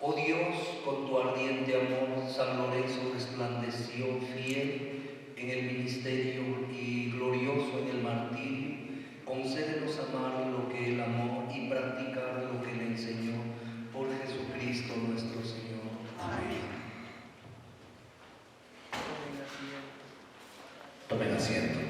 Oh Dios, con tu ardiente amor, San Lorenzo resplandeció fiel en el ministerio y glorioso en el martirio. Concédenos amar lo que él amó y practicar lo que él enseñó. Por Jesucristo nuestro Señor. Amén. Tomen asiento.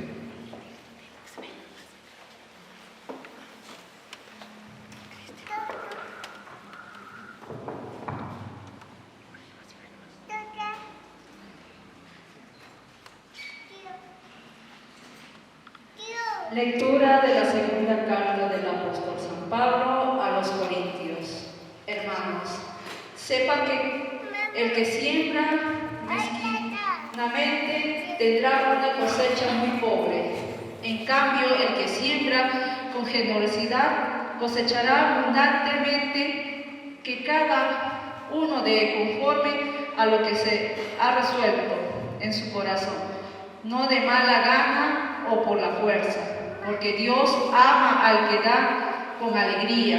Lectura de la segunda carta del apóstol San Pablo a los Corintios. Hermanos, sepan que el que siembra mezquinamente tendrá una cosecha muy pobre. En cambio, el que siembra con generosidad cosechará abundantemente, que cada uno dé conforme a lo que se ha resuelto en su corazón, no de mala gana o por la fuerza, porque Dios ama al que da con alegría.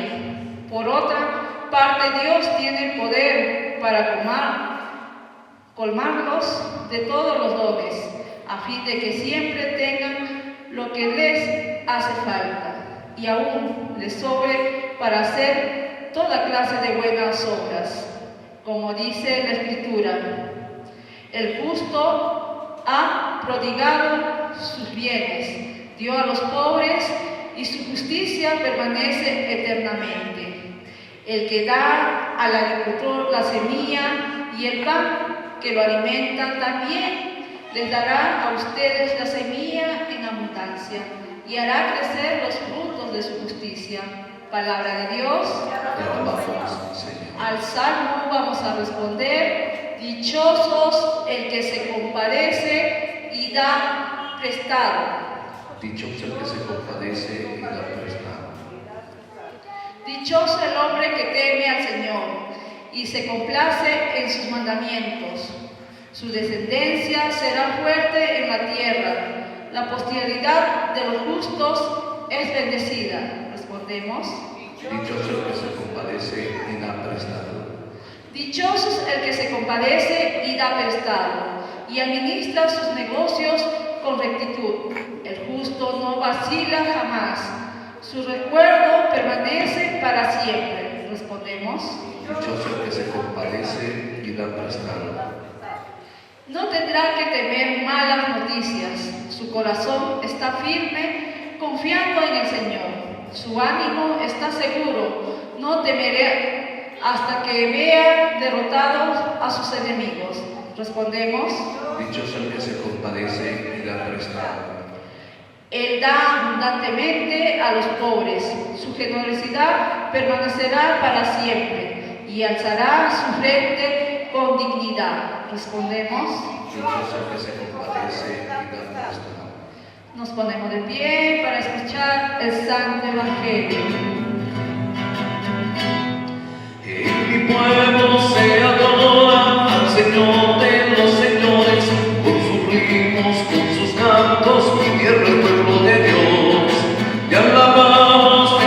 Por otra parte, Dios tiene poder para colmarlos de todos los dones, a fin de que siempre tengan lo que les hace falta, y aún les sobre para hacer toda clase de buenas obras. Como dice la Escritura, el justo ha prodigado sus bienes, dio a los pobres, y su justicia permanece eternamente. El que da al agricultor la semilla y el pan que lo alimentan, también les dará a ustedes la semilla en abundancia y hará crecer los frutos de su justicia. Palabra de Dios. Al salmo vamos a responder: dichosos el que se compadece y da prestado. Dichoso el que se compadece y da prestado. Dichoso el hombre que teme al Señor y se complace en sus mandamientos. Su descendencia será fuerte en la tierra. La posteridad de los justos es bendecida. Respondemos: Dichoso el que se compadece y da prestado. dichoso es el que se compadece y da prestado, y administra sus negocios con rectitud. El justo no vacila jamás, su recuerdo permanece para siempre. Respondemos: Dichoso el que se compadece y da prestado. no tendrá que temer malas noticias, su corazón está firme, confiando en el Señor. Su ánimo está seguro, no temerá hasta que vea derrotados a sus enemigos. Respondemos: Dichoso el que se compadece y da prestado. Él da abundantemente a los pobres, su generosidad permanecerá para siempre y alzará su frente con dignidad. Respondemos: Dichoso el que se compadece y da prestado. nos ponemos de pie para escuchar el Santo Evangelio. En mi pueblo se adora al Señor de los señores, con sus ritmos, con sus cantos, mi tierra el pueblo de Dios. Y alabamos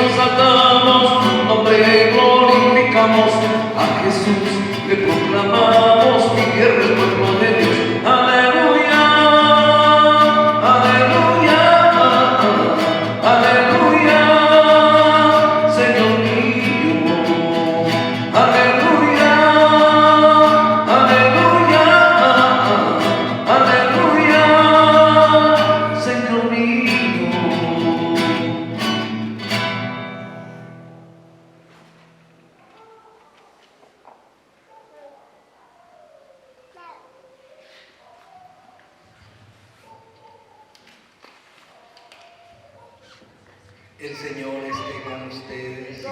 El Señor esté con ustedes.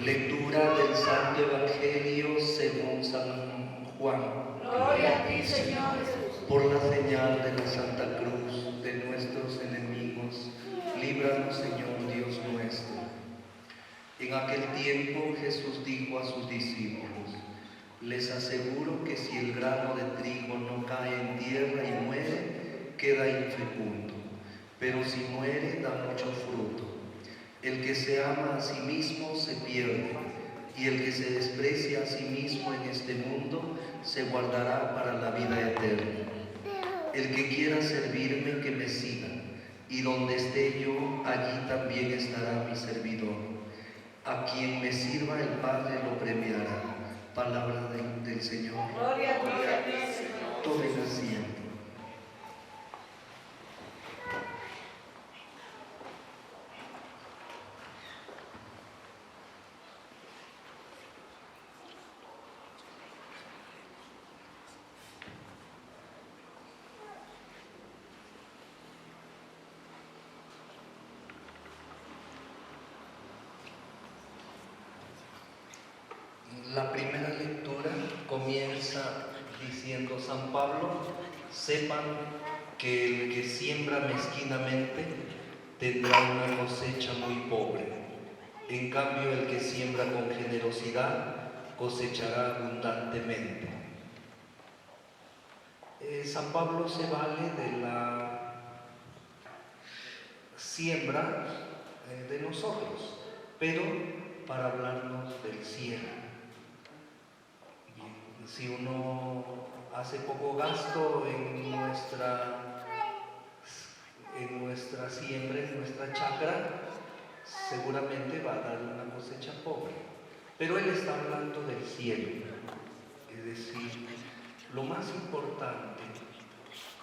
Lectura del Santo Evangelio según San Juan. Gloria a ti, Señor Jesús. Por la señal de la Santa Cruz de nuestros enemigos, líbranos, Señor Dios nuestro. En aquel tiempo Jesús dijo a sus discípulos: les aseguro que si el grano de trigo no cae en tierra y muere, queda infecundo, pero si muere da mucho fruto. El que se ama a sí mismo se pierde, y el que se desprecia a sí mismo en este mundo se guardará para la vida eterna. El que quiera servirme, que me siga, y donde esté yo, allí también estará mi servidor. A quien me sirva el Padre lo premiará. Palabra del Señor. Gloria a ti, Señor. Tomen asiento. La primera lectura comienza diciendo San Pablo: sepan que el que siembra mezquinamente tendrá una cosecha muy pobre. En cambio, el que siembra con generosidad cosechará abundantemente. San Pablo se vale de la siembra de nosotros, pero para hablarnos del cielo. Si uno hace poco gasto en nuestra siembra, en nuestra chacra, seguramente va a dar una cosecha pobre. Pero él está hablando del cielo, es decir, lo más importante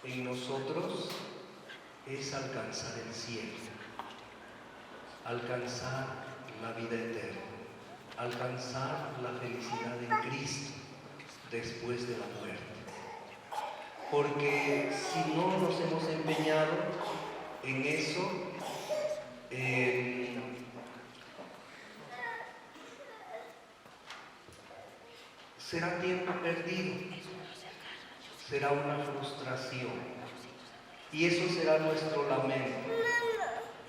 en nosotros es alcanzar el cielo, alcanzar la vida eterna, alcanzar la felicidad en Cristo después de la muerte. Porque si no nos hemos empeñado en eso, será tiempo perdido, será una frustración, y eso será nuestro lamento.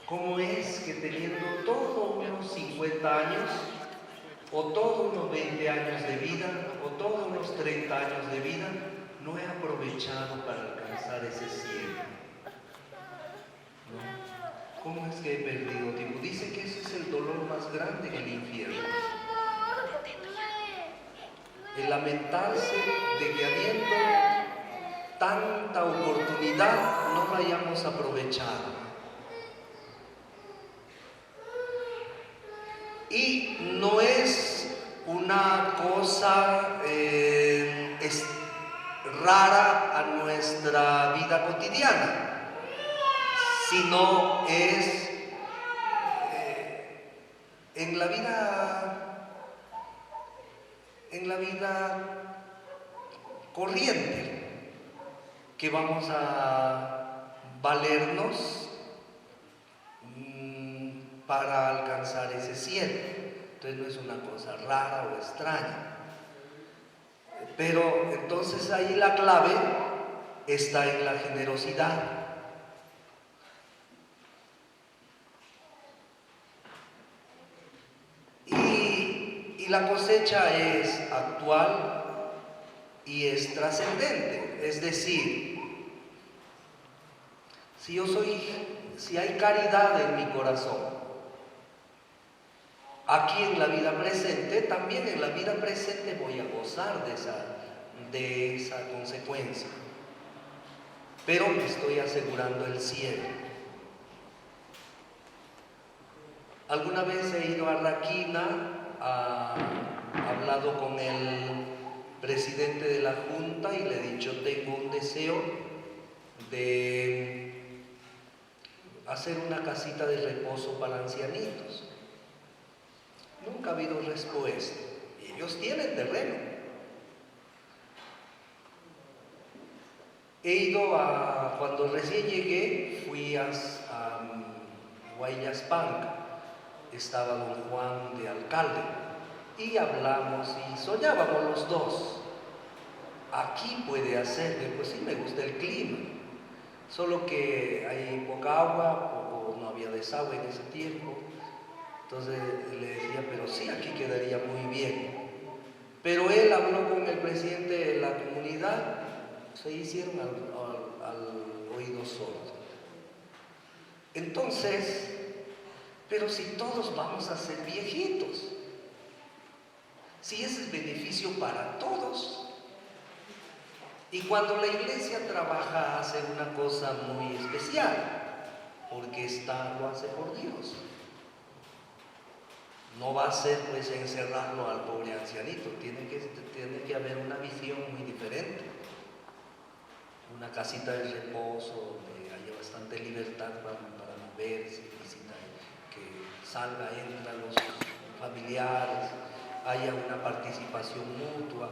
¿Cómo es que teniendo todos unos 50 años, o todos unos 20 años de vida, o todos unos 30 años de vida, no he aprovechado para alcanzar ese cielo? ¿No? ¿Cómo es que he perdido tiempo? Dice que ese es el dolor más grande en el infierno. El lamentarse de que habiendo tanta oportunidad no la hayamos aprovechado. Y no es una cosa rara a nuestra vida cotidiana, sino es en la vida corriente, que vamos a valernos para alcanzar ese cielo. Entonces no es una cosa rara o extraña. Pero entonces ahí la clave está en la generosidad. Y la cosecha es actual y es trascendente. Es decir, si hay caridad en mi corazón, aquí en la vida presente, también en la vida presente voy a gozar de esa consecuencia. Pero me estoy asegurando el cielo. Alguna vez he ido a Raquina, hablado con el presidente de la Junta y le he dicho: tengo un deseo de hacer una casita de reposo para ancianitos. Nunca ha habido respuesta. Ellos tienen terreno. He ido cuando recién llegué, fui a Guayaspanca, estaba don Juan de alcalde, y hablamos y soñábamos los dos. Aquí puede hacerle, pues sí, me gusta el clima, solo que hay poca agua, no había desagüe en ese tiempo. Entonces le decía, pero sí, aquí quedaría muy bien. Pero él habló con el presidente de la comunidad, se hicieron al oído sordo. Entonces, pero si todos vamos a ser viejitos, si ese es beneficio para todos. Y cuando la iglesia trabaja, hace una cosa muy especial, porque lo hace por Dios. No va a ser pues encerrarlo al pobre ancianito, tiene que haber una visión muy diferente. Una casita de reposo donde haya bastante libertad para moverse, visitar, que salga, entra los familiares, haya una participación mutua.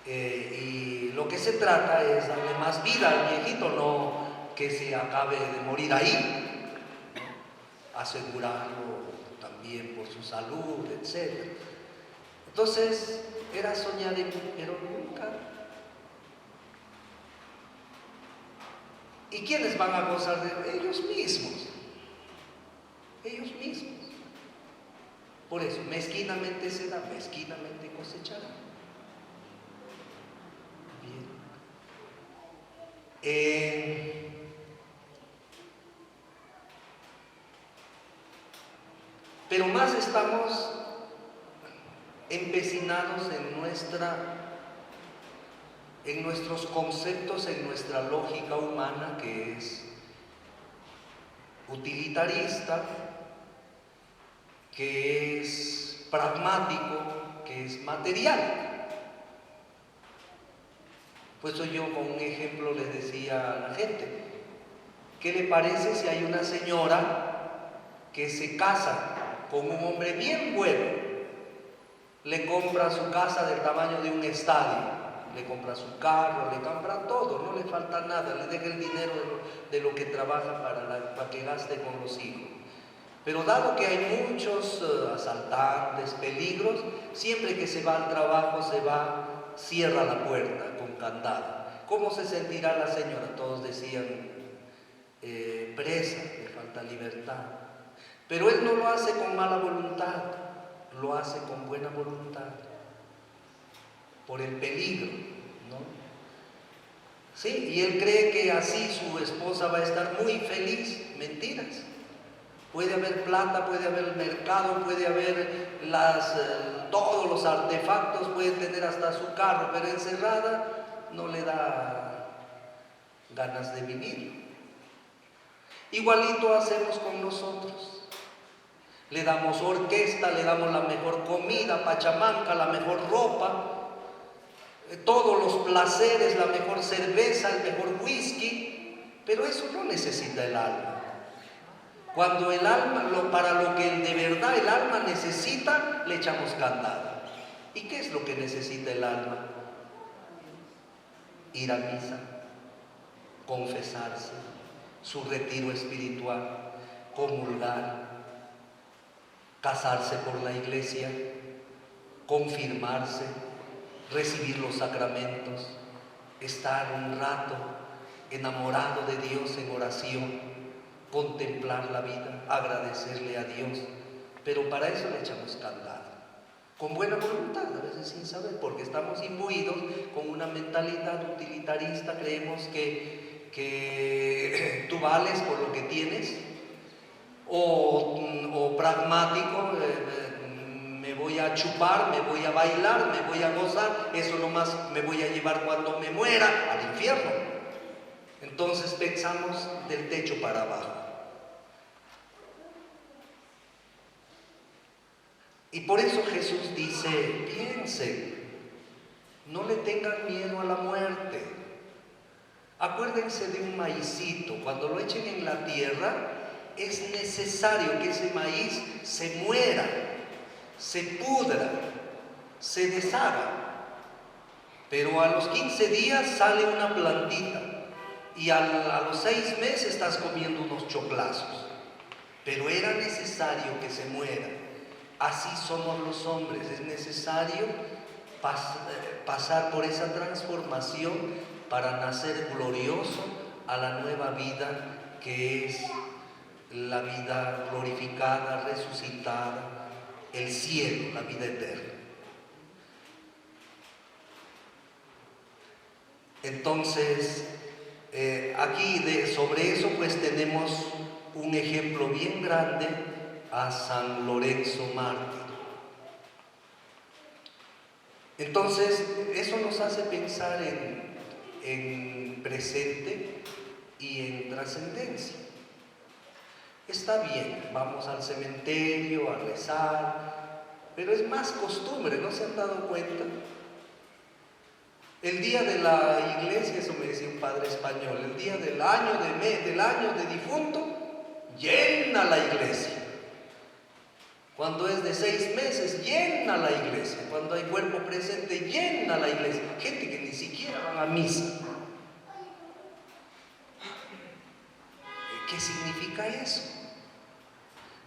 Y lo que se trata es darle más vida al viejito, no que se acabe de morir ahí, ¿no? Asegurarlo también por su salud, etc. Entonces, era soñar, pero nunca. ¿Y quiénes van a gozar de ellos mismos? Ellos mismos. Por eso, mezquinamente se da, mezquinamente cosechará. Pero más estamos empecinados en nuestros conceptos, en nuestra lógica humana, que es utilitarista, que es pragmático, que es material. Pues yo con un ejemplo les decía a la gente, ¿qué le parece si hay una señora que se casa con un hombre bien bueno? Le compra su casa del tamaño de un estadio, le compra su carro, le compra todo, no le falta nada, le deja el dinero de lo que trabaja para que gaste con los hijos. Pero dado que hay muchos asaltantes, peligros, siempre que se va al trabajo cierra la puerta con candado. ¿Cómo se sentirá la señora? Todos decían, presa, le falta libertad. Pero él no lo hace con mala voluntad, lo hace con buena voluntad, por el peligro, ¿no? Sí, y él cree que así su esposa va a estar muy feliz. Mentiras. Puede haber plata, puede haber mercado, puede haber todos los artefactos, puede tener hasta su carro, pero encerrada no le da ganas de vivir. Igualito hacemos con nosotros. Le damos orquesta, le damos la mejor comida, pachamanca, la mejor ropa, todos los placeres, la mejor cerveza, el mejor whisky, pero eso no necesita el alma. Cuando el alma, para lo que de verdad el alma necesita, le echamos candado. ¿Y qué es lo que necesita el alma? Ir a misa, confesarse, su retiro espiritual, comulgar, casarse por la iglesia, confirmarse, recibir los sacramentos, estar un rato enamorado de Dios en oración, contemplar la vida, agradecerle a Dios, pero para eso le echamos candado, con buena voluntad, a veces sin saber, porque estamos imbuidos con una mentalidad utilitarista, creemos que tú vales por lo que tienes, o pragmático, me voy a chupar, me voy a bailar, me voy a gozar, eso nomás me voy a llevar cuando me muera al infierno. Entonces pensamos del techo para abajo. Y por eso Jesús dice, piensen, no le tengan miedo a la muerte. Acuérdense de un maicito, cuando lo echen en la tierra, es necesario que ese maíz se muera, se pudra, se deshaga. Pero a los 15 días sale una plantita y a los 6 meses estás comiendo unos choclazos. pero era necesario que se muera. Así somos los hombres, es necesario pasar por esa transformación para nacer glorioso a la nueva vida que es la vida glorificada, resucitada, el cielo, la vida eterna. Entonces, aquí sobre eso pues tenemos un ejemplo bien grande a San Lorenzo mártir. Entonces, eso nos hace pensar en presente y en trascendencia. Está bien, vamos al cementerio a rezar, pero es más costumbre, ¿no se han dado cuenta? El día de la iglesia, eso me decía un padre español, el día del año de difunto, llena la iglesia. Cuando es de 6 meses, llena la iglesia. Cuando hay cuerpo presente, llena la iglesia. Gente que ni siquiera van a misa. ¿Qué significa eso?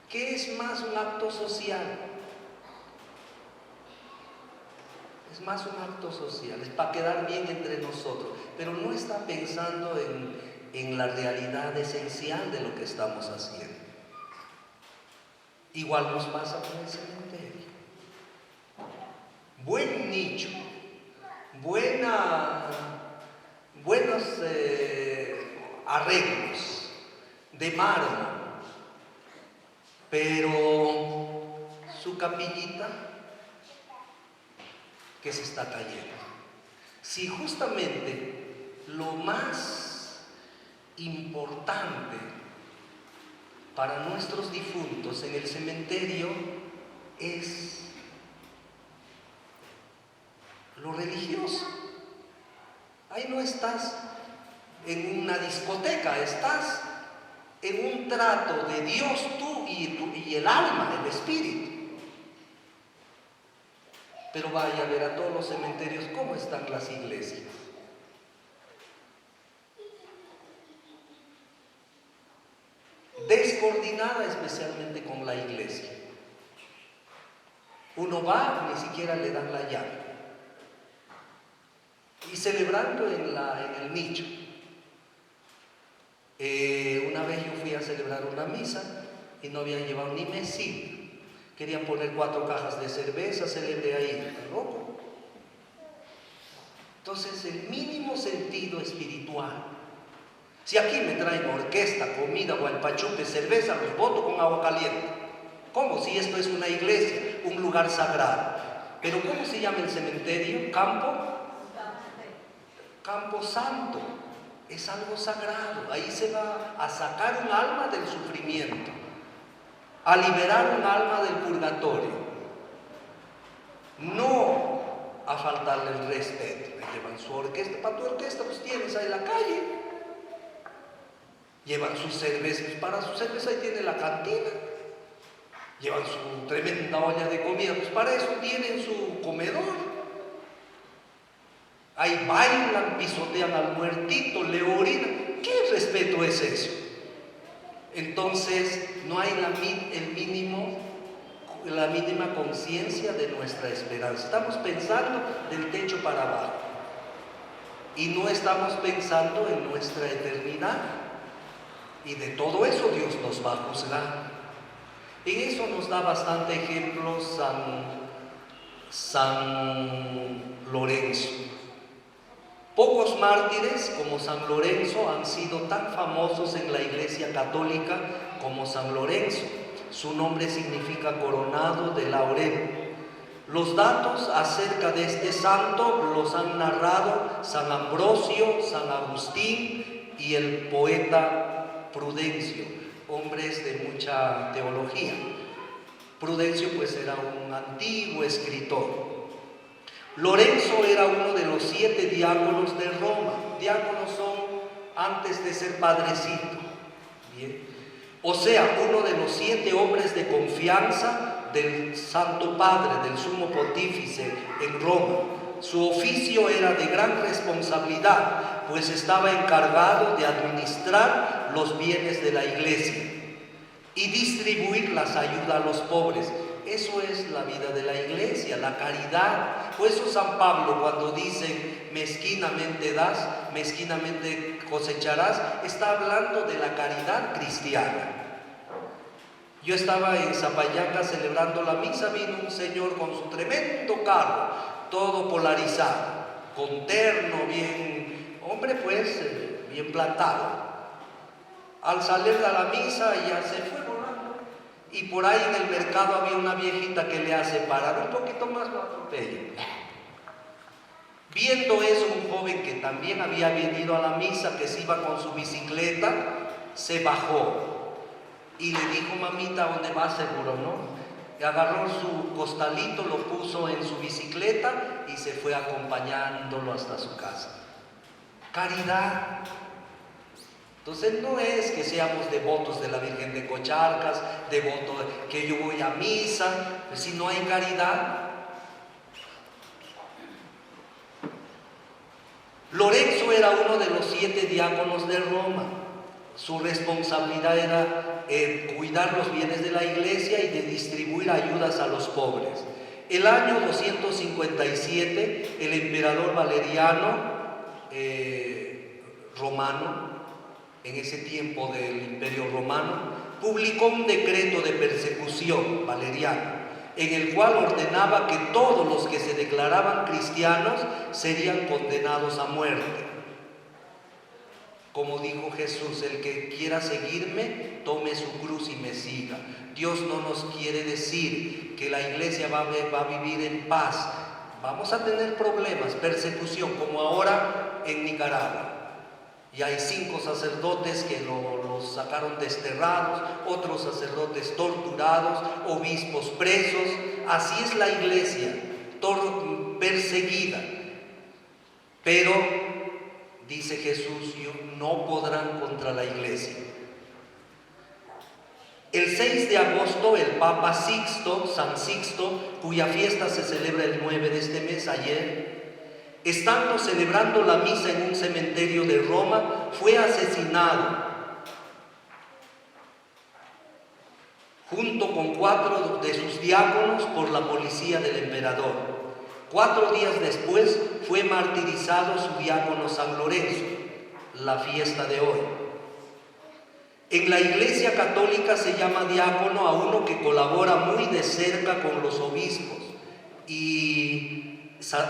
¿Qué es más un acto social? Es más un acto social, es para quedar bien entre nosotros, pero no está pensando en la realidad esencial de lo que estamos haciendo. Igual nos pasa con el cementerio. Buen nicho, buenos arreglos de mármol, pero su capillita que se está cayendo. Si justamente lo más importante para nuestros difuntos en el cementerio es lo religioso. Ahí no estás en una discoteca, estás en un trato de Dios, tú y el alma, el espíritu. Pero vaya a ver a todos los cementerios cómo están las iglesias. Descoordinada especialmente con la iglesia. Uno va, ni siquiera le dan la llave. Y celebrando en el nicho. Una vez yo fui a celebrar una misa y no habían llevado ni mesita. Querían poner 4 cajas de cerveza, celebré ahí, loco. Entonces, el mínimo sentido espiritual. Si aquí me traen orquesta, comida, gualpachupe, cerveza, los boto con agua caliente. ¿Cómo? Si esto es una iglesia, un lugar sagrado. Pero ¿cómo se llama el cementerio? Campo Santo. Es algo sagrado. Ahí se va a sacar un alma del sufrimiento, a liberar un alma del purgatorio, no a faltarle el respeto. Me llevan su orquesta, para tu orquesta pues tienes ahí la calle, llevan sus cervezas, para su cerveza ahí tiene la cantina, llevan su tremenda olla de comida, pues para eso tienen su comedor. Ahí bailan, pisotean al muertito, le orinan. ¿Qué respeto es eso? Entonces no hay la mínima conciencia de nuestra esperanza. Estamos pensando del techo para abajo y no estamos pensando en nuestra eternidad, y de todo eso Dios nos va a juzgar. En eso nos da bastante ejemplo San Lorenzo. Pocos mártires como San Lorenzo han sido tan famosos en la Iglesia Católica como San Lorenzo. Su nombre significa coronado de laurel. Los datos acerca de este santo los han narrado San Ambrosio, San Agustín y el poeta Prudencio, hombres de mucha teología. Prudencio pues era un antiguo escritor. Lorenzo era uno de los 7 diáconos de Roma. Diáconos son antes de ser padrecito. Bien. O sea, uno de los 7 hombres de confianza del Santo Padre, del Sumo Pontífice en Roma. Su oficio era de gran responsabilidad, pues estaba encargado de administrar los bienes de la iglesia. y distribuir las ayudas a los pobres. Eso es la vida de la iglesia, la caridad. Por eso San Pablo, cuando dice mezquinamente das, mezquinamente cosecharás, está hablando de la caridad cristiana. Yo estaba en Zapayanga celebrando la misa, vino un señor con su tremendo carro, todo polarizado, con terno, bien, hombre pues, bien plantado. Al salir de la misa ya se fue volando, y por ahí en el mercado había una viejita que le hace parar, un poquito más lo atropella. Viendo eso, un joven que también había venido a la misa, que se iba con su bicicleta, se bajó y le dijo: mamita, ¿dónde va? Seguro, ¿no? Y agarró su costalito, lo puso en su bicicleta y se fue acompañándolo hasta su casa. Caridad. Entonces no es que seamos devotos de la Virgen de Cocharcas, devotos que yo voy a misa, si no hay caridad. Lorenzo era uno de los 7 diáconos de Roma. Su responsabilidad era cuidar los bienes de la iglesia y de distribuir ayudas a los pobres. El año 257, el emperador Valeriano romano, en ese tiempo del Imperio Romano, publicó un decreto de persecución, Valeriano, en el cual ordenaba que todos los que se declaraban cristianos serían condenados a muerte. Como dijo Jesús: el que quiera seguirme, tome su cruz y me siga. Dios no nos quiere decir que la iglesia va a vivir en paz. Vamos a tener problemas, persecución, como ahora en Nicaragua. Y hay 5 sacerdotes que los sacaron desterrados, otros sacerdotes torturados, obispos presos. Así es la iglesia, perseguida. Pero dice Jesús: no podrán contra la iglesia. El 6 de agosto, el Papa Sixto, San Sixto, cuya fiesta se celebra el 9 de este mes, ayer, estando celebrando la misa en un cementerio de Roma, fue asesinado junto con 4 de sus diáconos por la policía del emperador. 4 días después fue martirizado su diácono San Lorenzo, la fiesta de hoy. En la Iglesia Católica se llama diácono a uno que colabora muy de cerca con los obispos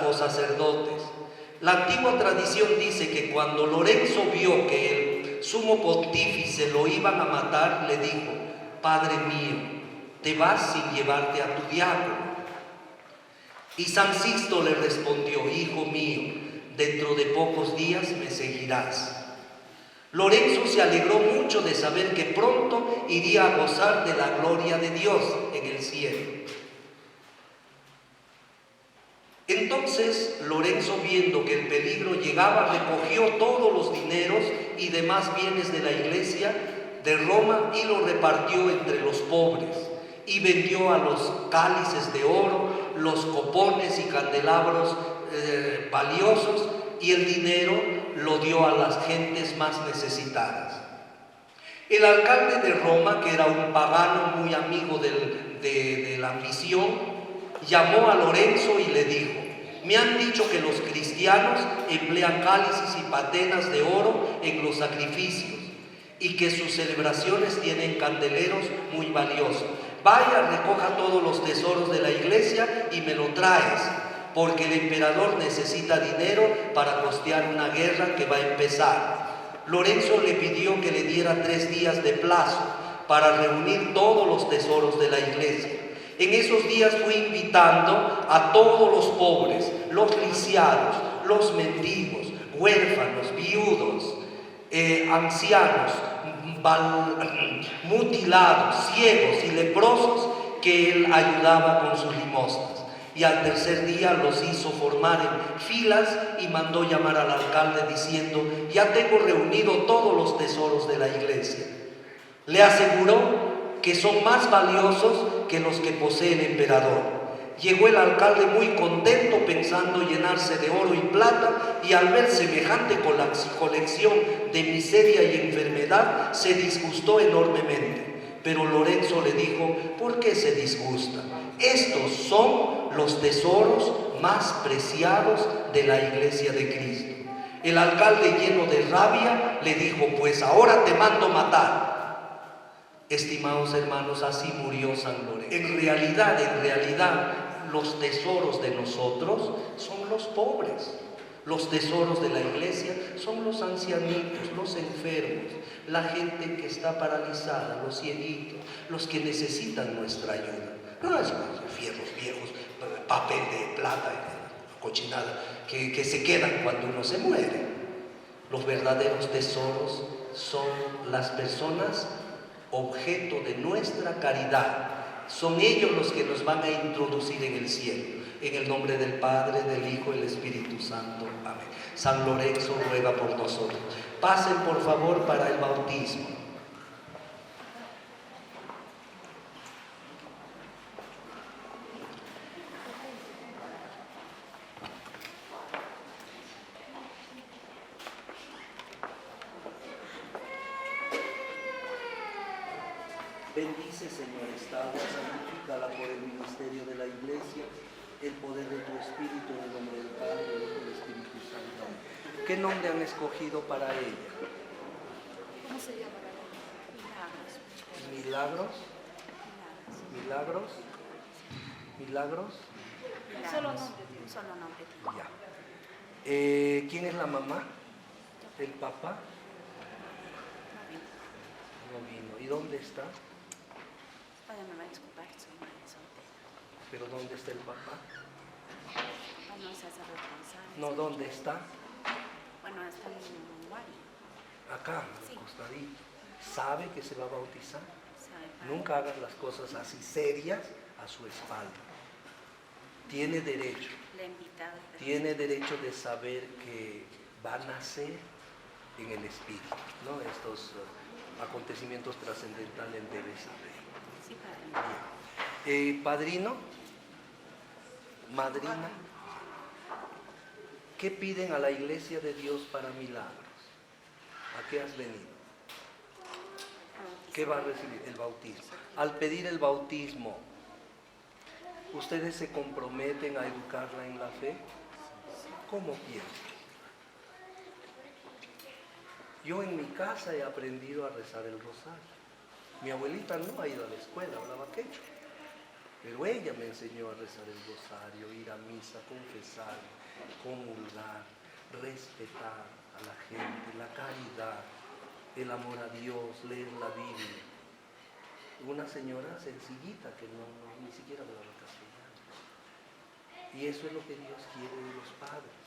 o sacerdotes. La antigua tradición dice que cuando Lorenzo vio que el sumo pontífice lo iban a matar, le dijo: Padre mío, te vas sin llevarte a tu diácono. Y San Sixto le respondió: Hijo mío, dentro de pocos días me seguirás. Lorenzo se alegró mucho de saber que pronto iría a gozar de la gloria de Dios en el cielo. Entonces Lorenzo, viendo que el peligro llegaba, recogió todos los dineros y demás bienes de la iglesia de Roma y lo repartió entre los pobres, y vendió a los cálices de oro, los copones y candelabros valiosos, y el dinero lo dio a las gentes más necesitadas. El alcalde de Roma, que era un pagano muy amigo de la misión, llamó a Lorenzo y le dijo: me han dicho que los cristianos emplean cálices y patenas de oro en los sacrificios y que sus celebraciones tienen candeleros muy valiosos. Vaya, recoja todos los tesoros de la iglesia y me lo traes, porque el emperador necesita dinero para costear una guerra que va a empezar. Lorenzo le pidió que le diera 3 días de plazo para reunir todos los tesoros de la iglesia. En esos días fue invitando a todos los pobres, los lisiados, los mendigos, huérfanos, viudos, ancianos, mutilados, ciegos y leprosos, que él ayudaba con sus limosnas. Y al tercer día los hizo formar en filas y mandó llamar al alcalde diciendo: ya tengo reunido todos los tesoros de la iglesia. Le aseguró que son más valiosos que los que posee el emperador. Llegó el alcalde muy contento, pensando llenarse de oro y plata, y al ver semejante colección de miseria y enfermedad, se disgustó enormemente. Pero Lorenzo le dijo: ¿por qué se disgusta? Estos son los tesoros más preciados de la iglesia de Cristo. El alcalde, lleno de rabia, le dijo: pues ahora te mando matar. Estimados hermanos, así murió San Lorenzo. En realidad, los tesoros de nosotros son los pobres. Los tesoros de la iglesia son los ancianitos, los enfermos, la gente que está paralizada, los cieguitos, los que necesitan nuestra ayuda. No es fierros viejos, papel de plata, cochinada, que se quedan cuando uno se muere. Los verdaderos tesoros son las personas objeto de nuestra caridad. Son ellos los que nos van a introducir en el cielo. En el nombre del Padre, del Hijo y del Espíritu Santo. Amén. San Lorenzo ruega por nosotros. Pasen por favor para el bautismo. Bendice, Señor, esta agua, santifícala por el ministerio de la Iglesia, el poder de tu Espíritu, en el nombre del Padre, del Hijo y del Espíritu Santo. ¿Qué nombre han escogido para ella? ¿Cómo se llama? ¿Milagros? ¿Milagros? ¿Milagros? Un solo nombre. Un solo nombre. Ya. ¿Quién es la mamá? ¿El papá? No vino. ¿Y dónde está? Vaya, me va a disculpar, soy madre soltera. ¿Pero dónde está el papá? Papá no es sacerdote González. No, ¿dónde está? Bueno, está en Guari. Acá, Sí. acostadito. ¿Sabe que se va a bautizar? ¿Sabe? Nunca hagas las cosas así serias a su espalda. Tiene derecho. Le he invitado. pero Tiene derecho de saber que va a nacer en el Espíritu, ¿no? Estos acontecimientos trascendentales debe saber. sí, padre. Bien. Padrino, madrina, ¿qué piden a la Iglesia de Dios para milagros? ¿A qué has venido? ¿Qué va a recibir? El bautismo. Al pedir el bautismo, ¿ustedes se comprometen a educarla en la fe? ¿Cómo piensan? Yo en mi casa he aprendido a rezar el rosario. Mi abuelita no ha ido a la escuela, hablaba quechua, pero ella me enseñó a rezar el rosario, ir a misa, confesar, comulgar, respetar a la gente, la caridad, el amor a Dios, leer la Biblia. Una señora sencillita que ni siquiera hablaba castellano. Y eso es lo que Dios quiere de los padres.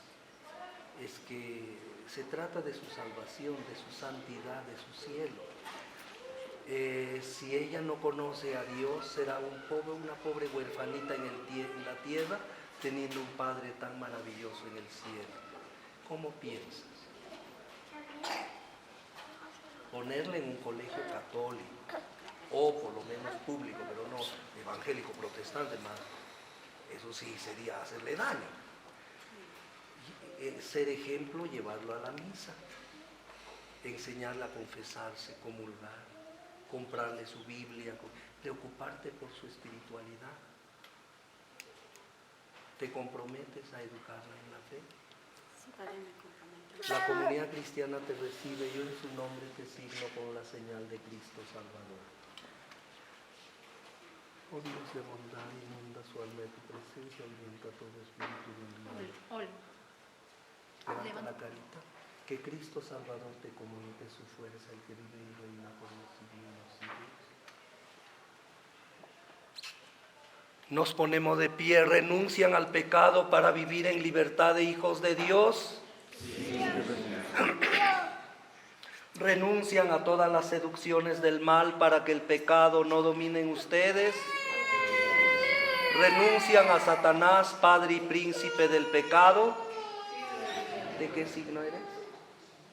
Es que se trata de su salvación, de su santidad, de su cielo. Si ella no conoce a Dios, será una pobre huerfanita en la tierra, teniendo un Padre tan maravilloso en el cielo. ¿Cómo piensas? Ponerle en un colegio católico, o por lo menos público, pero no evangélico, protestante, más. Eso sí sería hacerle daño. Ser ejemplo, llevarlo a la misa, enseñarle a confesarse, comulgar, comprarle su Biblia, preocuparte por su espiritualidad. ¿Te comprometes a educarla en la fe? Sí, padre, me comprometo. La comunidad cristiana te recibe, yo en su nombre te signo con la señal de Cristo Salvador. Oh Dios de bondad, inunda su alma de tu presencia, alimenta todo espíritu del mal. Levanta la carita. Que Cristo Salvador te comunique su fuerza, el que vive y reina por los siglos. Nos ponemos de pie, renuncian al pecado para vivir en libertad de hijos de Dios. Sí. Renuncian a todas las seducciones del mal para que el pecado no domine en ustedes. Renuncian a Satanás, padre y príncipe del pecado. ¿De qué signo eres?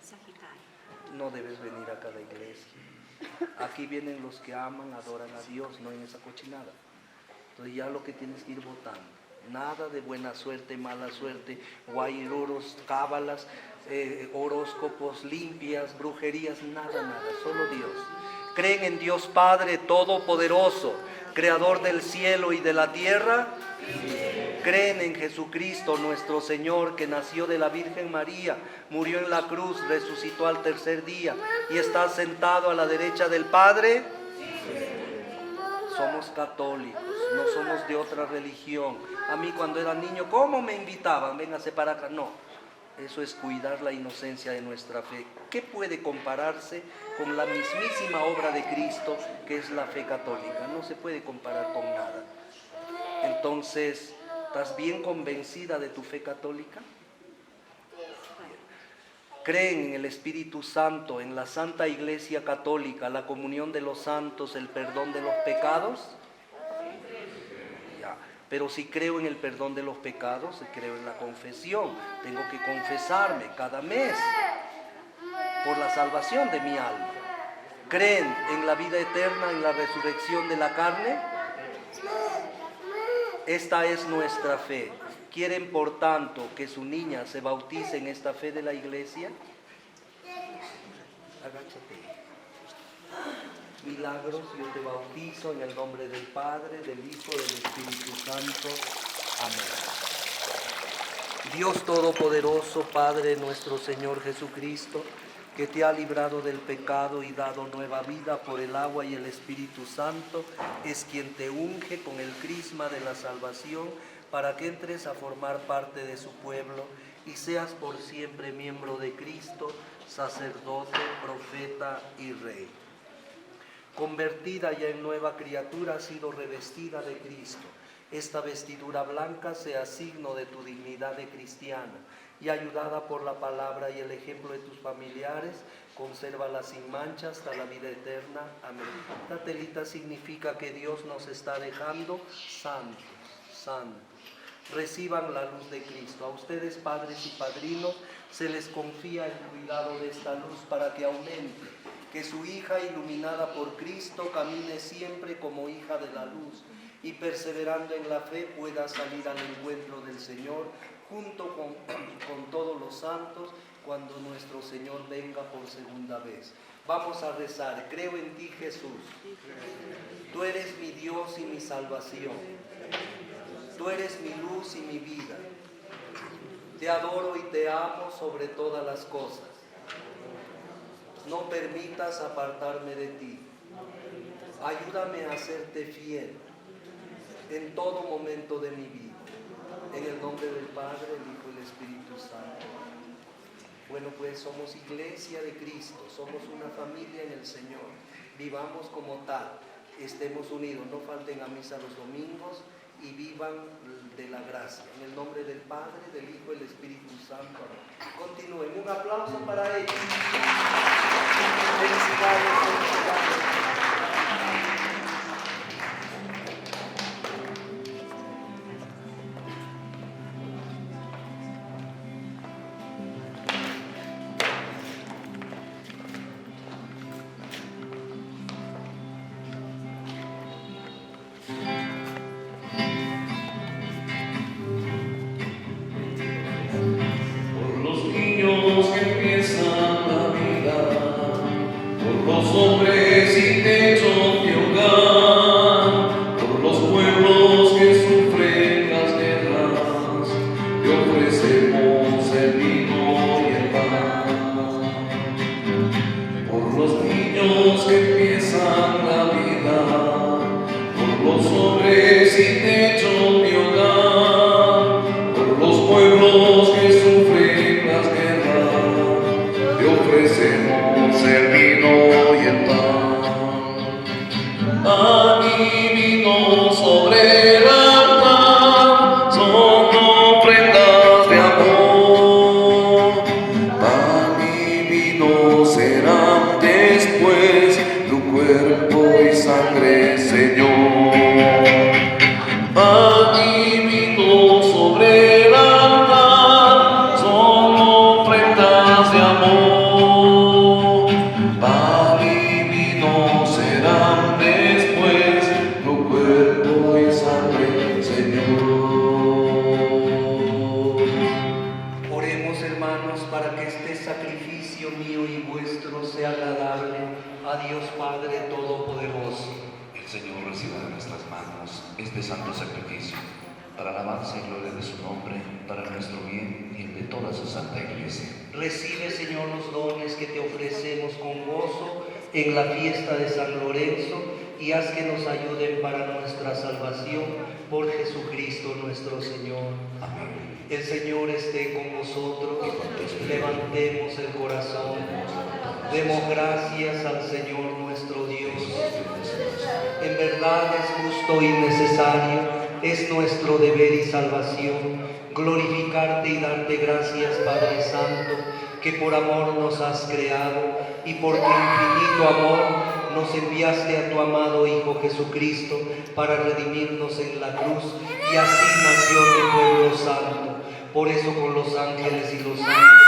Sagitario. No debes venir acá a la iglesia. Aquí vienen los que aman, adoran a Dios, no en esa cochinada. Entonces ya lo que tienes que ir votando. Nada de buena suerte, mala suerte, guairuros, cábalas, horóscopos, limpias, brujerías, nada, solo Dios. ¿Creen en Dios Padre Todopoderoso, Creador del cielo y de la tierra? ¿Creen en Jesucristo nuestro Señor, que nació de la Virgen María, murió en la cruz, resucitó al tercer día y está sentado a la derecha del Padre? Somos católicos, no somos de otra religión. A mí cuando era niño, ¿cómo me invitaban? Véngase para acá. No, eso es cuidar la inocencia de nuestra fe. ¿Qué puede compararse con la mismísima obra de Cristo, que es la fe católica? No se puede comparar con nada. Entonces, ¿estás bien convencida de tu fe católica? ¿Creen en el Espíritu Santo, en la Santa Iglesia Católica, la comunión de los santos, el perdón de los pecados? Ya. Pero si creo en el perdón de los pecados, si creo en la confesión, tengo que confesarme cada mes por la salvación de mi alma. ¿Creen en la vida eterna, en la resurrección de la carne? Esta es nuestra fe. ¿Quieren, por tanto, que su niña se bautice en esta fe de la iglesia? Agáchate. Milagros, yo te bautizo en el nombre del Padre, del Hijo, del Espíritu Santo. Amén. Dios Todopoderoso, Padre nuestro Señor Jesucristo, que te ha librado del pecado y dado nueva vida por el agua y el Espíritu Santo, es quien te unge con el crisma de la salvación para que entres a formar parte de su pueblo y seas por siempre miembro de Cristo, sacerdote, profeta y rey. Convertida ya en nueva criatura, has sido revestida de Cristo. Esta vestidura blanca sea signo de tu dignidad de cristiana, y ayudada por la palabra y el ejemplo de tus familiares, consérvala sin mancha hasta la vida eterna. Amén. Esta telita significa que Dios nos está dejando santos, santos. Reciban la luz de Cristo. A ustedes, padres y padrinos, se les confía el cuidado de esta luz para que aumente, que su hija, iluminada por Cristo, camine siempre como hija de la luz y perseverando en la fe pueda salir al encuentro del Señor junto con todos los santos cuando nuestro Señor venga por segunda vez. Vamos a rezar. Creo en ti, Jesús. Tú eres mi Dios y mi salvación. Tú eres mi luz y mi vida. Te adoro y te amo sobre todas las cosas. No permitas apartarme de ti. Ayúdame a serte fiel en todo momento de mi vida. En el nombre del Padre, el Hijo y el Espíritu Santo. Bueno, pues somos iglesia de Cristo, somos una familia en el Señor. Vivamos como tal, estemos unidos, no falten a misa los domingos y vivan de la gracia. En el nombre del Padre, del Hijo y del Espíritu Santo. Continúen. Un aplauso para ellos. Felicidades, felicidades. Hombres sin techo ni hogar, por los pueblos que sufren las guerras, te ofrecemos el vino y el pan. Por los niños que empiezan la vida, por los hombres sin techo ni hogar, por los pueblos que sufren las guerras, te ofrecemos el vino y el pan. Pan y vino sobre el altar son ofrendas de amor. Pan y vino serán después tu cuerpo y sangre, Señor. Pan y vino sobre el altar son ofrendas de amor. Pan y vino serán después tu cuerpo y sangre, Señor. Oremos, hermanos, para que este sacrificio mío y vuestro sea agradable a Dios Padre ofrezcamos este santo sacrificio para alabanza y gloria de su nombre, para nuestro bien y el de toda su santa iglesia. Recibe, Señor, los dones que te ofrecemos con gozo en la fiesta de San Lorenzo y haz que nos ayuden para nuestra salvación por Jesucristo nuestro Señor. Amén. El Señor esté con vosotros. Levantemos el corazón. Demos gracias al Señor nuestro Dios. En verdad es justo y necesario, es nuestro deber y salvación, glorificarte y darte gracias, Padre Santo, que por amor nos has creado y por tu infinito amor nos enviaste a tu amado Hijo Jesucristo para redimirnos en la cruz, y así nació tu pueblo santo. Por eso con los ángeles y los santos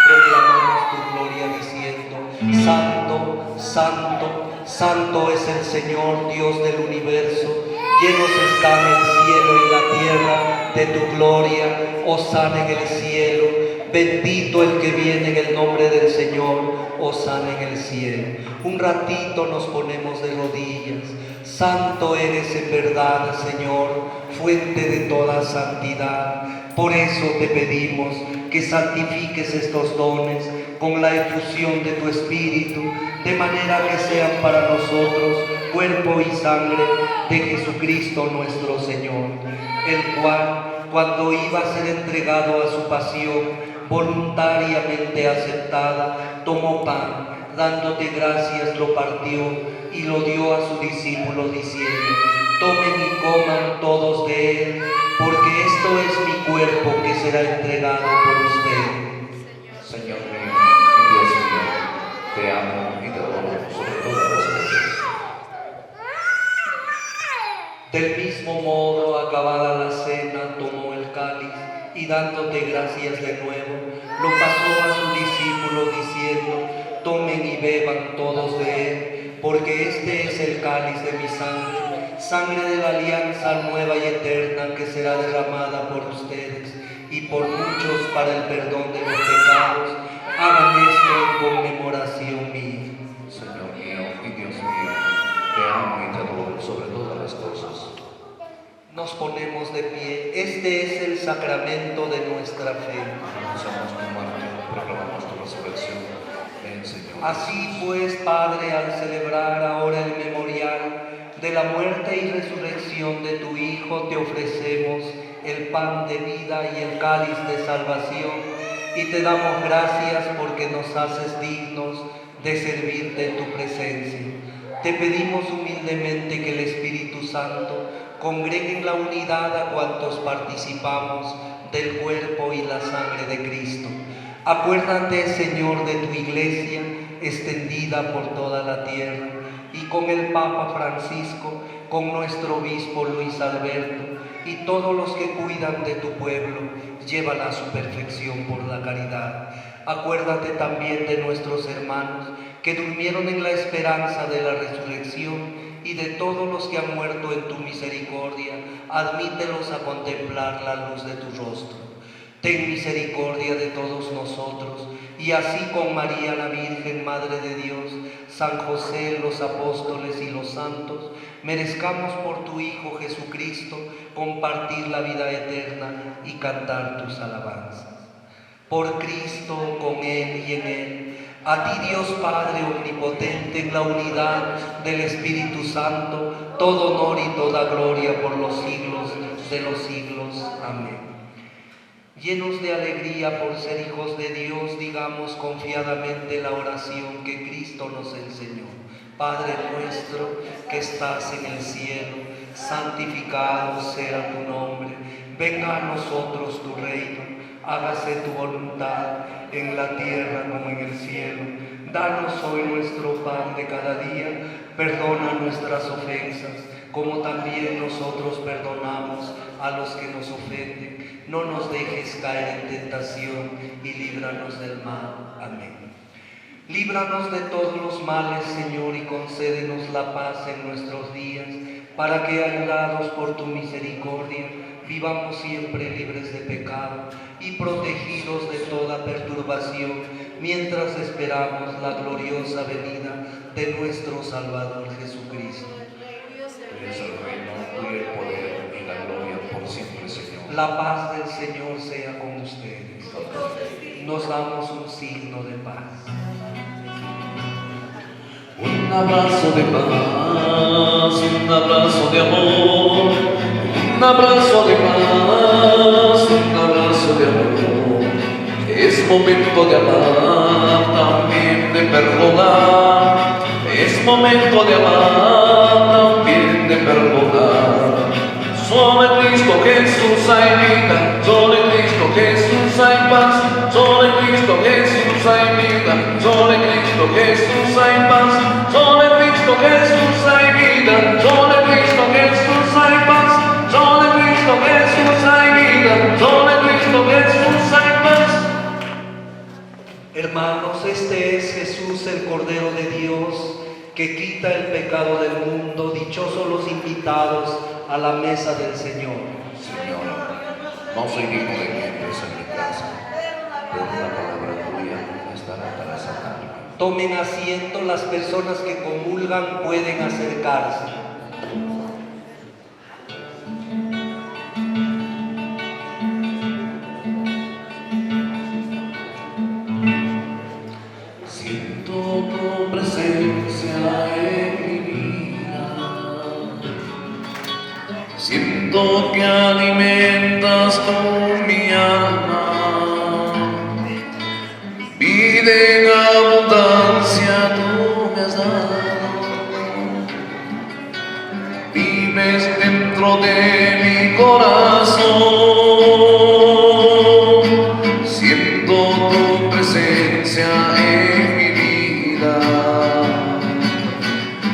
proclamamos tu gloria diciendo: Santo, Santo, Santo es el Señor Dios del universo. Llenos están el cielo y la tierra de tu gloria. Hosana en el cielo. Bendito el que viene en el nombre del Señor. Hosana en el cielo. Un ratito nos ponemos de rodillas. Santo eres en verdad, Señor, fuente de toda santidad. Por eso te pedimos que santifiques estos dones con la efusión de tu Espíritu, de manera que sean para nosotros cuerpo y sangre de Jesucristo nuestro Señor, el cual, cuando iba a ser entregado a su pasión voluntariamente aceptada, tomó pan, dándote gracias, lo partió y lo dio a sus discípulos diciendo: tomen y coman todos de él, porque esto es mi cuerpo que será entregado por ustedes. Señor mío y Dios mío, te amo y te adoro sobre todas las cosas. Del mismo modo, acabada la cena, tomó el cáliz y dándote gracias de nuevo, lo pasó a sus discípulos diciendo: tomen y beban todos de él, porque este es el cáliz de mi sangre, sangre de la alianza nueva y eterna, que será derramada por ustedes y por muchos para el perdón de los pecados. Hagan esto en conmemoración mía. Señor mío y Dios mío, te amo y te adoro sobre todas las cosas. Nos ponemos de pie. Este es el sacramento de nuestra fe. Anunciamos tu muerte, proclamamos tu resurrección. Ven, Señor. Así pues, Padre, al celebrar ahora el memorial de la muerte y resurrección de tu Hijo, te ofrecemos el pan de vida y el cáliz de salvación, y te damos gracias porque nos haces dignos de servirte en tu presencia. Te pedimos humildemente que el Espíritu Santo congregue en la unidad a cuantos participamos del cuerpo y la sangre de Cristo. Acuérdate, Señor, de tu iglesia extendida por toda la tierra, y con el Papa Francisco, con nuestro obispo Luis Alberto y todos los que cuidan de tu pueblo, llévala a su perfección por la caridad. Acuérdate también de nuestros hermanos que durmieron en la esperanza de la resurrección, y de todos los que han muerto en tu misericordia, admítelos a contemplar la luz de tu rostro. Ten misericordia de todos nosotros, y así con María la Virgen, Madre de Dios, San José, los apóstoles y los santos, merezcamos por tu Hijo Jesucristo compartir la vida eterna y cantar tus alabanzas. Por Cristo, con Él y en Él, a ti Dios Padre omnipotente, en la unidad del Espíritu Santo, todo honor y toda gloria por los siglos de los siglos. Amén. Llenos de alegría por ser hijos de Dios, digamos confiadamente la oración que Cristo nos enseñó. Padre nuestro que estás en el cielo, santificado sea tu nombre. Venga a nosotros tu reino. Hágase tu voluntad en la tierra como en el cielo. Danos hoy nuestro pan de cada día. Perdona nuestras ofensas, como también nosotros perdonamos a los que nos ofenden. No nos dejes caer en tentación y líbranos del mal. Amén. Líbranos de todos los males, Señor, y concédenos la paz en nuestros días, para que, ayudados por tu misericordia, vivamos siempre libres de pecado y protegidos de toda perturbación, mientras esperamos la gloriosa venida de nuestro Salvador Jesucristo. Tuyo es el reino, tuyo La paz del Señor sea con ustedes. Nos damos un signo de paz. Un abrazo de paz, un abrazo de amor, un abrazo de paz, un abrazo de amor. Es momento de amar, también de perdonar. Es momento de amar, también de perdonar. Solo en Cristo Jesús hay vida, solo en Cristo Jesús hay paz, solo en Cristo Jesús hay vida, solo en Cristo Jesús hay paz, solo en Cristo Jesús hay vida, solo en Cristo Jesús hay paz, solo en Cristo Jesús hay vida, solo en Cristo Jesús hay paz. Hermanos, este es Jesús, el Cordero de Dios, que quita el pecado del mundo. Dichosos los invitados a la mesa del Señor. Señor, no soy digno de que entres en mi casa, pero una palabra tuya estará para sanarme. Tomen asiento, las personas que comulgan pueden acercarse. Siento tu presencia en mi vida, siento que alimentas con mi alma, vida en abundancia tú me has dado, vives dentro de mi corazón, siento tu presencia en mi vida,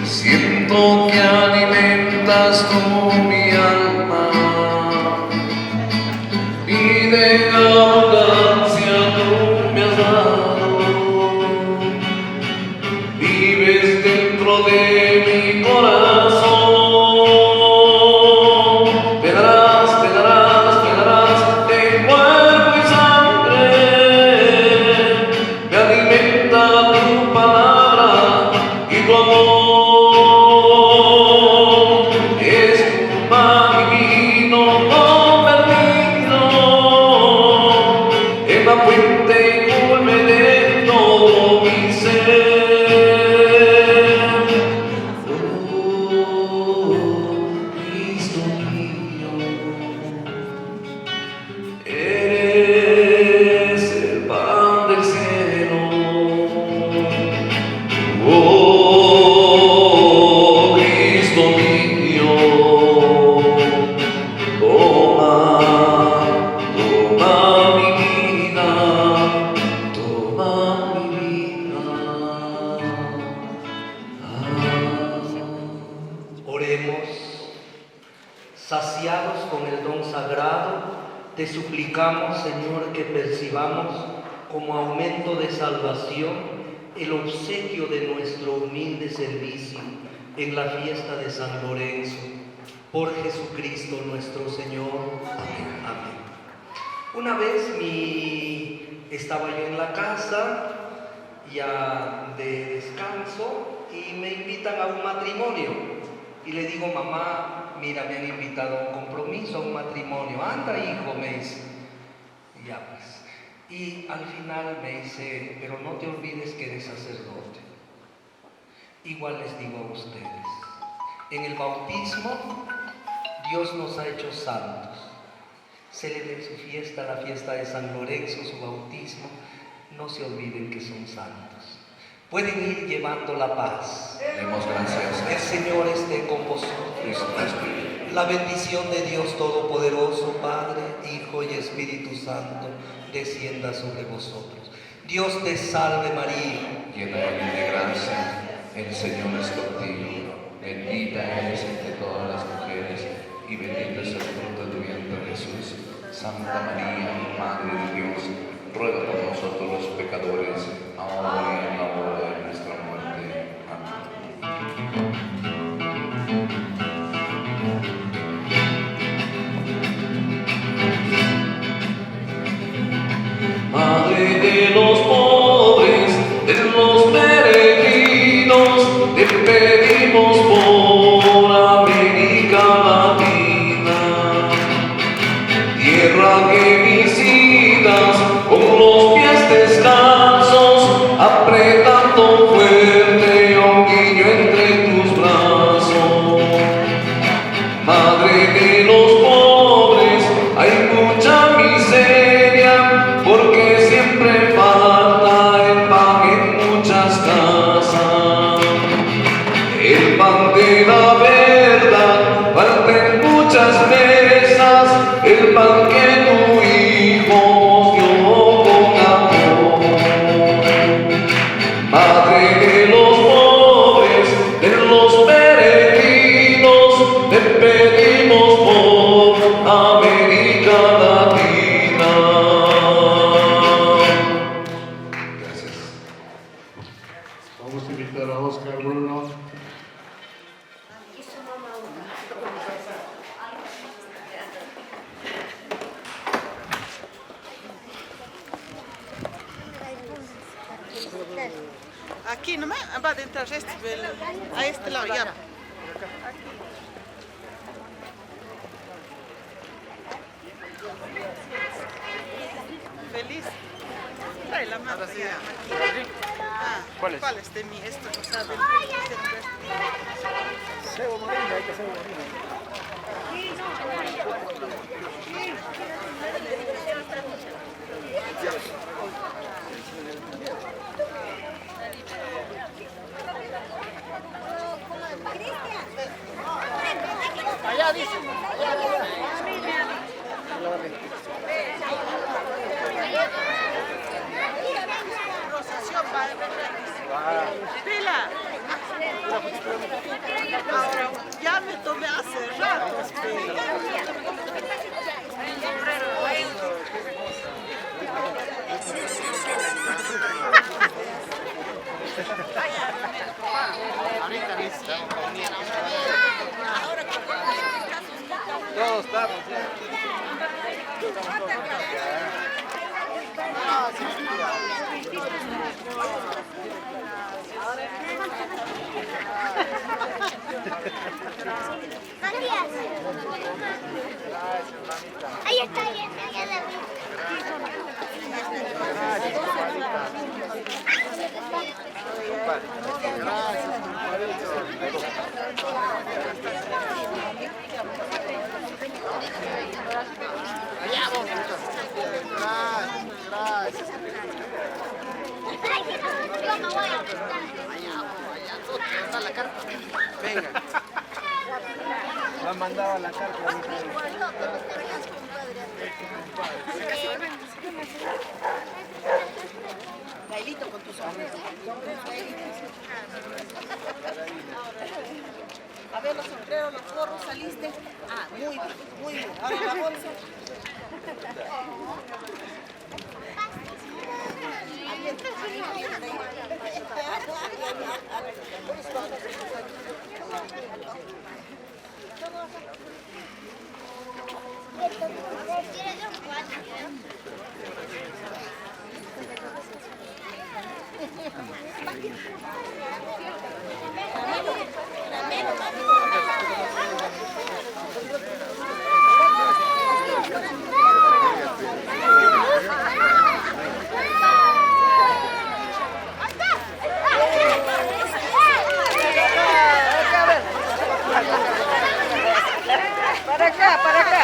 siento que alimentas tú mi alma, vida en abundancia tú me has dado, vives dentro de mi corazón, te darás de cuerpo y sangre, me alimenta tu palabra y tu amor. Es tu pan y vino convertido en la fuente y culme de todo mi ser. Oh, Cristo mío, eres el pan del cielo. Oh, Cristo mío, toma mi vida, toma mi vida. Oremos. Saciados con el don sagrado, te suplicamos, Señor, que percibamos como aumento de salvación el obsequio de nuestro humilde servicio en la fiesta de San Lorenzo. Por Jesucristo nuestro Señor. Amén. Amén. Una vez estaba yo en la casa, ya de descanso, y me invitan a un matrimonio. Y le digo, mamá, mira, me han invitado a un compromiso, a un matrimonio. Anda, hijo, me dice. Ya pues. Y al final me dice, pero no te olvides que eres sacerdote. Igual les digo a ustedes, en el bautismo Dios nos ha hecho santos. Celebren su fiesta, la fiesta de San Lorenzo, su bautismo. No se olviden que son santos. Pueden ir llevando la paz. Demos gracias. El Señor esté con vosotros. La bendición de Dios Todopoderoso, Padre, Hijo y Espíritu Santo, descienda sobre vosotros. Dios te salve María. Llena eres de gracia, el Señor es contigo. Bendita eres entre todas las mujeres y bendito es el fruto de tu vientre Jesús. Santa María, Madre de Dios, ruega por nosotros los pecadores, ahora y en la hora de nuestra muerte. Amén. Madre de los pobres, de los peregrinos, te pedimos por América Latina. Madre de los pobres, hay mucha miseria, porque siempre falta el pan en muchas casas. El pan de la verdad falta en muchas mesas, el pan que tu Hijo dio con amor. Madre de los pobres, de los peregrinos, te pedimos por América Latina. Gracias. Vamos a invitar a Oscar Bruno. Aquí nomás, va a entrar a este lado ya. Feliz. Trae la mano. ¿Cuál es de mí? Esto no sabe. Cebo Moringa, hay que cebo Moringa. Allá dice. Procesión va Pila. Ahora, ya me tomé hace rato. Ahorita todos estamos ya. Ahí está, ya la vi. Gracias. Yo me voy a acostar. Está la carta. Venga. Me han mandado la carta. Gailito con tus hombres. A ver los sombreros, los gorros, saliste. Ah, muy bien, muy bien. Ahora la bolsa. Para acá, para acá.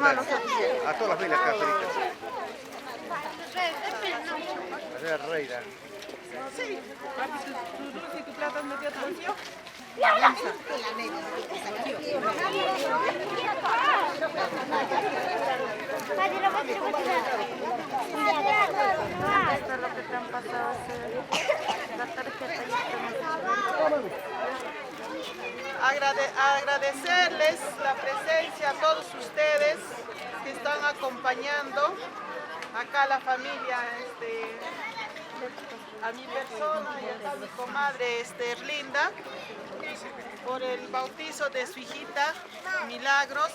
hermanos oficiales. A todas las velas católicas. A ver, reina. Sí. Papi, tu dulce y tu plátano de otro bolsillo. Esto es lo que te han pasado a hacer. La tarjeta Agradecerles la presencia a todos ustedes que están acompañando acá a la familia, a mi persona y a mi comadre Erlinda por el bautizo de su hijita Milagros.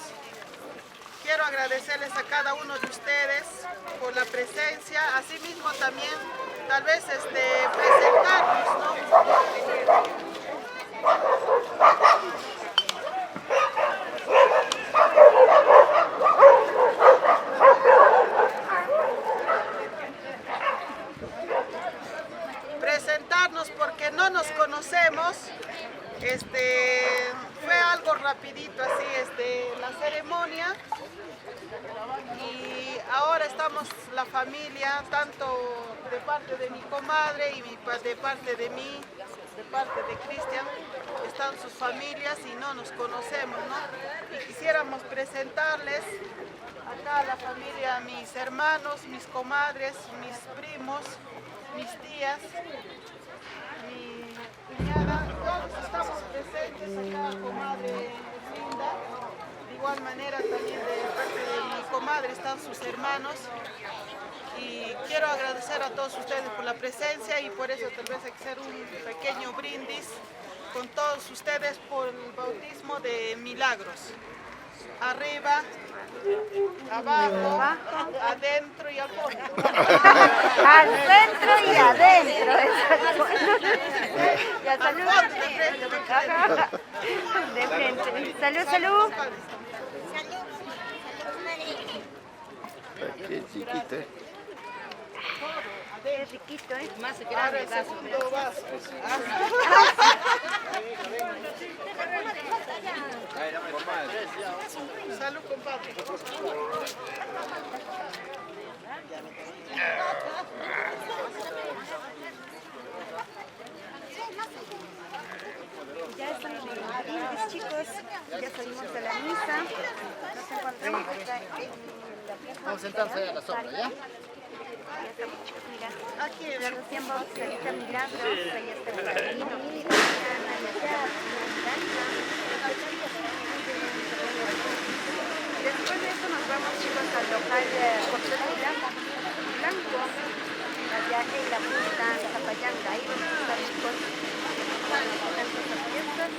Quiero agradecerles a cada uno de ustedes por la presencia, asimismo también tal vez presentarnos, ¿no? Presentarnos porque no nos conocemos. Fue algo rapidito así, la ceremonia, y ahora estamos la familia, tanto de parte de mi comadre y de parte de mí, de parte de Cristian, están sus familias y no nos conocemos, ¿no? Y quisiéramos presentarles acá a la familia, mis hermanos, mis comadres, mis primos, mis tías, mi cuñada, todos estamos presentes acá, comadre Linda. De igual manera también de parte de mi comadre están sus hermanos. Y quiero agradecer a todos ustedes por la presencia y por eso tal vez hay que hacer un pequeño brindis con todos ustedes por el bautismo de Milagros. Arriba, abajo, adentro y al fondo. al centro y adentro. Ya, salud. De frente. Salud, salud. Qué chiquito, ¿eh? Qué riquito, ¿eh? Más se Ahora queda el segundo vaso. Salud, compadre. Ya están los brindis, chicos. Ya salimos de la misa. Nos encontramos acá en la plaza. Vamos a sentarse ahí a la sombra, ¿ya? Ya estamos, chicos, mira. Aquí es. La recién bautizadita Milagros. Ahí está el padrino, Ana, Yaya, Miranda. Después de esto nos vamos, chicos, al local de José Blanco. Allá en la punta de Zapayanga. Ahí vamos a estar, chicos, con las fiestas.